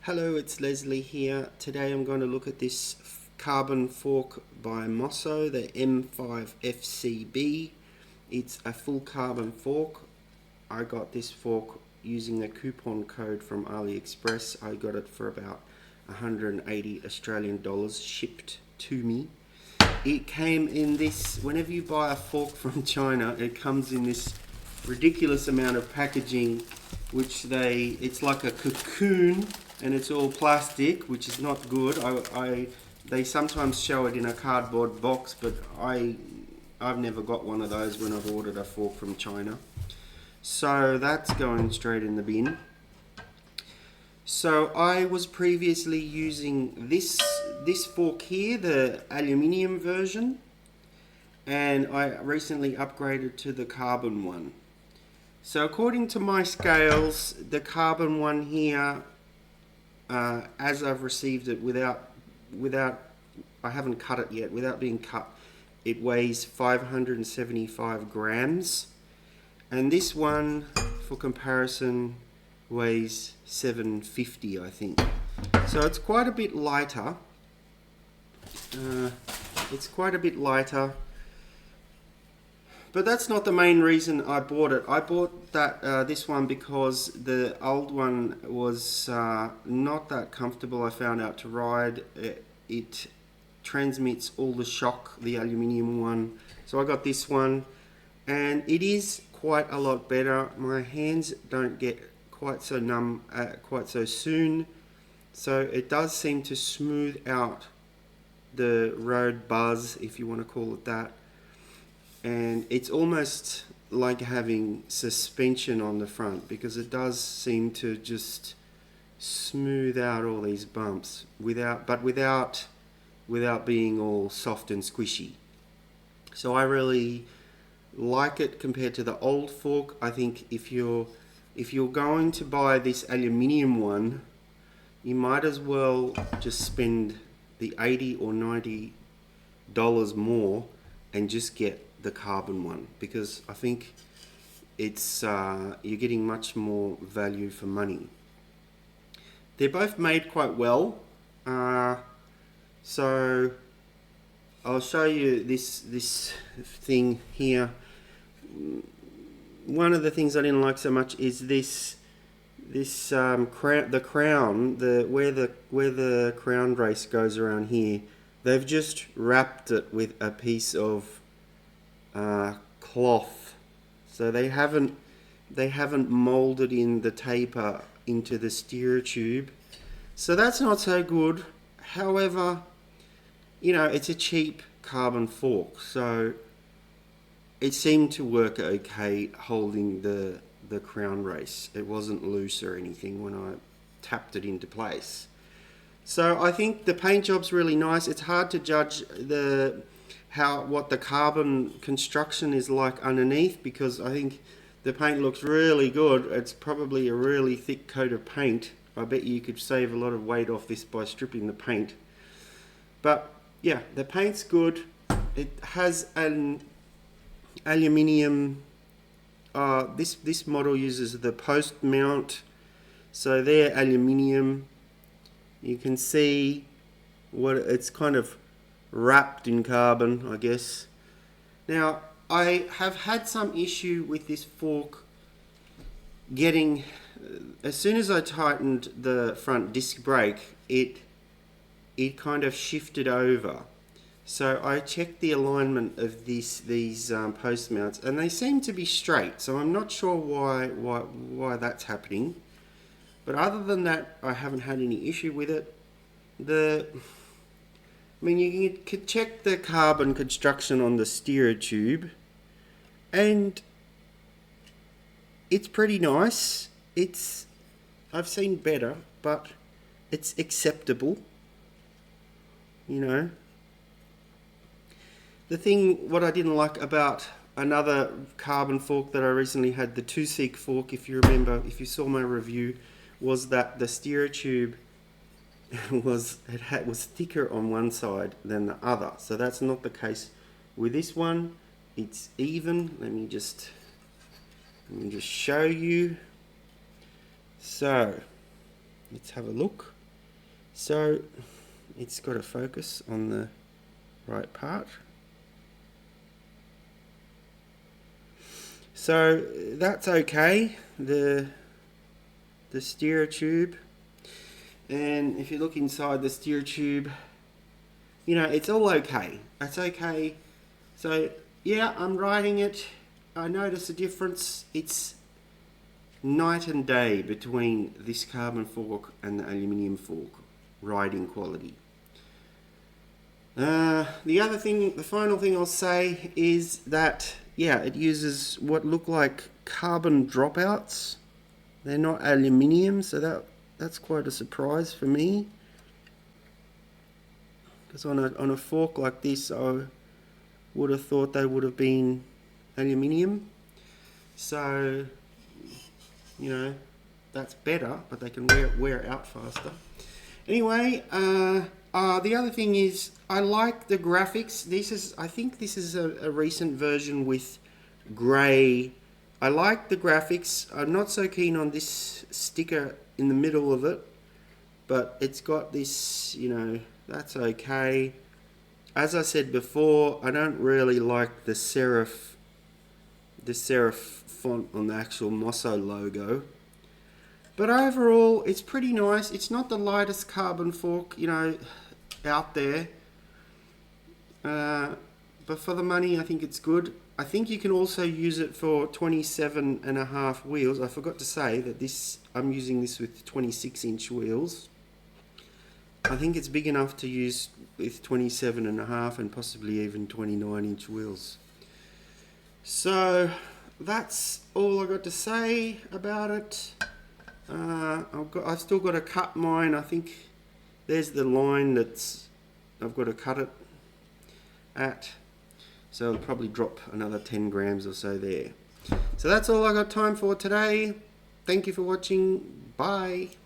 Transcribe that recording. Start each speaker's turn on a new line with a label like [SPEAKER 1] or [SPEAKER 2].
[SPEAKER 1] Hello, it's Leslie here. Today I'm going to look at this carbon fork by Mosso, the M5FCB. It's a full carbon fork. I got this fork using a coupon code from AliExpress. I got it for about 180 Australian dollars shipped to me. It came in this, whenever you buy a fork from China, it comes in this ridiculous amount of packaging, it's like a cocoon, and it's all plastic, which is not good. They sometimes show it in a cardboard box, but I've never got one of those when I've ordered a fork from China. So that's going straight in the bin. So I was previously using this fork here, the aluminium version, and I recently upgraded to the carbon one. So according to my scales, the carbon one here, as I've received it I haven't cut it yet, without being cut, it weighs 575 grams. And this one, for comparison, weighs 750, I think. So it's quite a bit lighter. But that's not the main reason I bought it. I bought this one because the old one was not that comfortable, I found out, to ride. It transmits all the shock, the aluminium one. So I got this one, and it is quite a lot better. My hands don't get quite so numb quite so soon. So it does seem to smooth out the road buzz, if you want to call it that. And it's almost like having suspension on the front, because it does seem to just smooth out all these bumps without being all soft and squishy. So I really like it compared to the old fork. I think if you're going to buy this aluminium one, you might as well just spend the $80 or $90 more and just get the carbon one, because I think it's you're getting much more value for money. They're both made quite well, so I'll show you this thing here. One of the things I didn't like so much is the crown, where the crown race goes around here. They've just wrapped it with a piece of cloth, so they haven't molded in the taper into the steer tube, so that's not so good. However, you know, it's a cheap carbon fork, so it seemed to work okay holding the crown race. It wasn't loose or anything when I tapped it into place. So I think the paint job's really nice. It's hard to judge what the carbon construction is like underneath, because I think the paint looks really good. It's probably a really thick coat of paint. I bet you could save a lot of weight off this by stripping the paint. But yeah, the paint's good. It has an aluminium, this model uses the post mount, so they're aluminium. You can see what it's kind of wrapped in carbon, I guess. Now, I have had some issue with this fork getting, as soon as I tightened the front disc brake, it kind of shifted over. So I checked the alignment of these post mounts, and they seem to be straight, so I'm not sure why that's happening. But other than that, I haven't had any issue with it. You can check the carbon construction on the steerer tube, and it's pretty nice. I've seen better, but it's acceptable, you know. What I didn't like about another carbon fork that I recently had, the 2-seek fork, if you remember, if you saw my review, was that the steerer tube was thicker on one side than the other. So that's not the case with this one. It's even. Let me just show you. So let's have a look. So it's got to focus on the right part. So that's okay, the steer tube. And if you look inside the steer tube, you know, it's all okay. That's okay. So yeah, I'm riding it. I notice a difference. It's night and day between this carbon fork and the aluminium fork riding quality. The other thing, the final thing I'll say is that, yeah, it uses what look like carbon dropouts. They're not aluminium, so that's quite a surprise for me. Because on a fork like this, I would have thought they would have been aluminium. So, you know, that's better, but they can wear out faster. Anyway, the other thing is, I like the graphics. I think this is a recent version with grey. I like the graphics. I'm not so keen on this sticker in the middle of it, but it's got this, you know, that's okay. As I said before, I don't really like the serif font on the actual Mosso logo. But overall, it's pretty nice. It's not the lightest carbon fork, you know, out there. But for the money, I think it's good. I think you can also use it for 27.5 wheels. I forgot to say that I'm using this with 26-inch wheels. I think it's big enough to use with 27.5 and possibly even 29-inch wheels. So that's all I got to say about it. I've still got to cut mine. I think there's the line I've got to cut it at. So I'll probably drop another 10 grams or so there. So that's all I got time for today. Thank you for watching. Bye.